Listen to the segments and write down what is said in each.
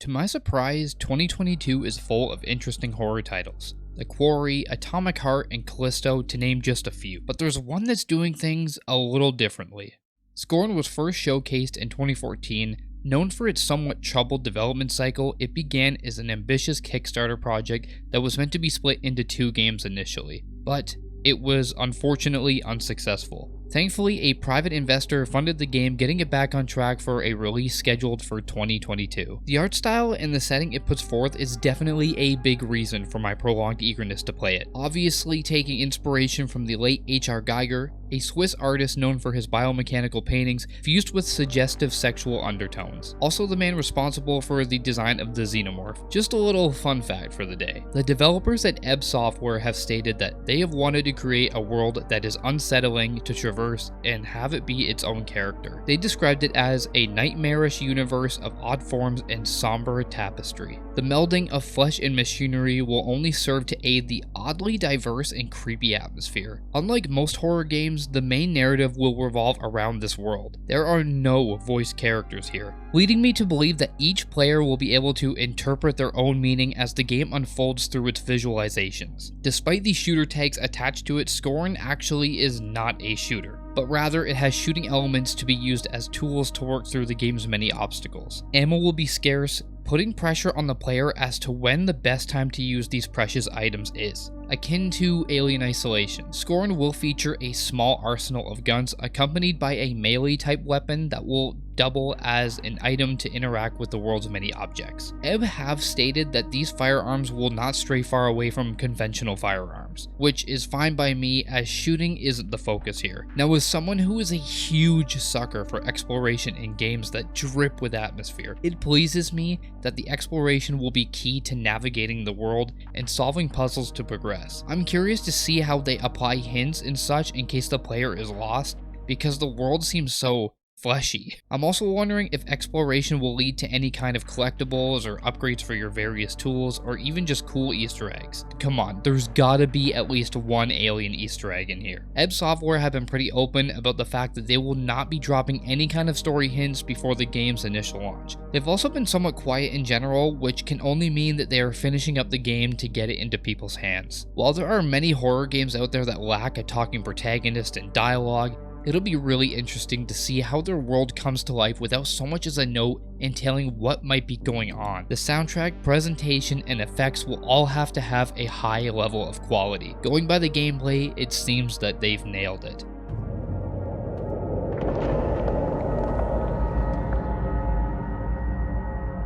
To my surprise, 2022 is full of interesting horror titles. The Quarry, Atomic Heart, and Callisto to name just a few, but there's one that's doing things a little differently. Scorn was first showcased in 2014. Known for its somewhat troubled development cycle, it began as an ambitious Kickstarter project that was meant to be split into 2 games initially, but it was unfortunately unsuccessful. Thankfully, a private investor funded the game, getting it back on track for a release scheduled for 2022. The art style and the setting it puts forth is definitely a big reason for my prolonged eagerness to play it. Obviously taking inspiration from the late H.R. Geiger, a Swiss artist known for his biomechanical paintings fused with suggestive sexual undertones. Also the man responsible for the design of the Xenomorph. Just a little fun fact for the day. The developers at Ebb Software have stated that they have wanted to create a world that is unsettling to traverse and have it be its own character. They described it as a nightmarish universe of odd forms and somber tapestry. The melding of flesh and machinery will only serve to aid the oddly diverse and creepy atmosphere. Unlike most horror games, the main narrative will revolve around this world. There are no voiced characters here, leading me to believe that each player will be able to interpret their own meaning as the game unfolds through its visualizations. Despite the shooter tags attached to it, Scorn actually is not a shooter, but rather it has shooting elements to be used as tools to work through the game's many obstacles. Ammo will be scarce, putting pressure on the player as to when the best time to use these precious items is. Akin to Alien Isolation, Scorn will feature a small arsenal of guns accompanied by a melee-type weapon that will double as an item to interact with the world's many objects. Ebb have stated that these firearms will not stray far away from conventional firearms, which is fine by me as shooting isn't the focus here. Now, as someone who is a huge sucker for exploration in games that drip with atmosphere, it pleases me that the exploration will be key to navigating the world and solving puzzles to progress. I'm curious to see how they apply hints and such in case the player is lost, because the world seems so fleshy. I'm also wondering if exploration will lead to any kind of collectibles or upgrades for your various tools, or even just cool Easter eggs. Come on, there's gotta be at least one alien Easter egg in here. Ebb Software have been pretty open about the fact that they will not be dropping any kind of story hints before the game's initial launch. They've also been somewhat quiet in general, which can only mean that they are finishing up the game to get it into people's hands. While there are many horror games out there that lack a talking protagonist and dialogue, it'll be really interesting to see how their world comes to life without so much as a note entailing what might be going on. The soundtrack, presentation, and effects will all have to have a high level of quality. Going by the gameplay, it seems that they've nailed it.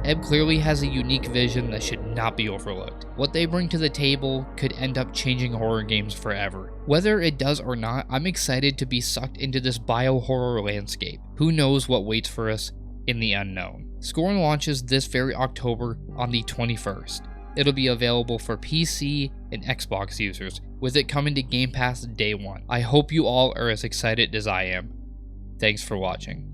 Ebb clearly has a unique vision that should not be overlooked. What they bring to the table could end up changing horror games forever. Whether it does or not, I'm excited to be sucked into this bio-horror landscape. Who knows what waits for us in the unknown. Scorn launches this very October on the 21st. It'll be available for PC and Xbox users, with it coming to Game Pass day 1. I hope you all are as excited as I am. Thanks for watching.